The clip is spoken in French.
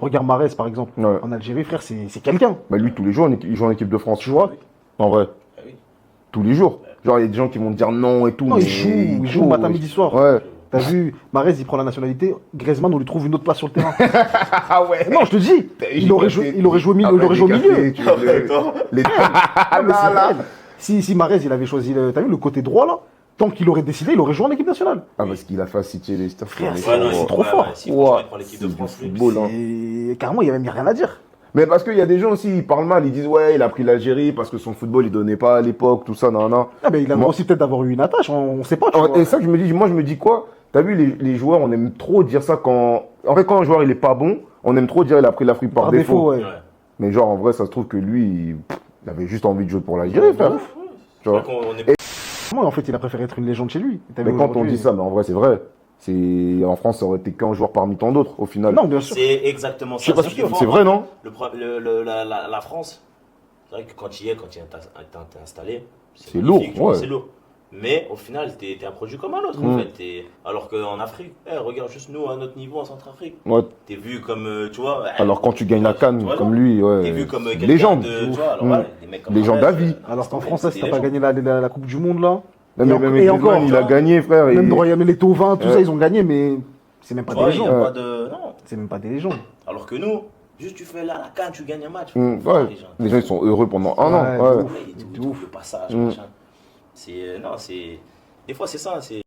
Regarde Mahrez, par exemple. Ouais. En Algérie, frère, c'est quelqu'un. Bah lui, tous les jours, il joue en équipe de France. Tu vois? En vrai. Ah oui. Tous les jours. Genre, il y a des gens qui vont te dire non et tout. Non, mais il joue trop, matin, ouais. midi, soir. Ouais. T'as vu, Mahrez, il prend la nationalité. Griezmann, on lui trouve une autre place sur le terrain. Ah ouais. Non, je te dis, il aurait joué milieu. Les... Ah, mais c'est là. réel. Si Mahrez, il avait choisi, t'as vu, le côté droit, là, tant qu'il aurait décidé, il aurait joué en équipe nationale. Ah, parce qu'il a fait à City et Leicester. Frère, Ouais, non, c'est il- trop ouais, fort. ouais, si, franchement, il prend l'équipe de c'est France, du lui. football, hein. Et carrément, il n'y a même rien à dire. Mais parce qu'il y a des gens aussi, ils parlent mal, ils disent ouais, il a pris l'Algérie parce que son football il donnait pas à l'époque, tout ça, nan, nan. Ah, mais il a Moi- aussi peut-être d'avoir eu une attache, on sait pas, tu vois. Et ça que je me dis, moi je me dis quoi? T'as vu les joueurs, on aime trop dire ça quand. En fait, quand un joueur il est pas bon, on aime trop dire il a pris l'Afrique par défaut. ouais. Ouais. Mais genre en vrai, ça se trouve que lui, il avait juste envie de jouer pour l'Algérie, frère. Tu C'est vois. vrai qu'on est Moi, en fait, il a préféré être une légende chez lui. T'as Mais vu quand on aujourd'hui- dit ça, mais en vrai c'est vrai. En France, ça aurait été qu'un joueur parmi tant d'autres au final. Non, bien sûr. C'est exactement Je sais ça. pas Ce si qu'il faut, c'est vrai, non? La France, c'est vrai que quand tu y es, quand tu es installé, C'est lourd, magnifique, tu vois, ouais. c'est lourd. Mais au final, t'es un produit comme un autre, Mm. en fait. Alors qu'en Afrique, regarde juste nous, à notre niveau, en Centrafrique, Ouais. t'es vu comme, tu vois... Alors quand tu gagnes la CAN tu vois, comme non. lui, ouais. T'es vu comme quelqu'un légende. de... Tu vois, alors Mm. voilà, des mecs comme Légende Mahrez, à vie. Alors qu'en c'est France, des si t'as pas légendes. gagné la Coupe du Monde, là. Non, mais Et même encore, Griezmann, il a tu vois. gagné, frère. Même et- Royal les Tauvin, tout Ouais. ça, ils ont gagné, mais c'est même pas Tu des vois, il y a légendes. pas de... Non. C'est même pas des légendes. Alors que nous, juste tu fais là la CAN, tu gagnes un match. Ouais. Les gens ils sont heureux pendant un an. Ouais, Ouais. de ouf. Le passage, Mm. machin. C'est... Non, c'est... Des fois, c'est ça, c'est...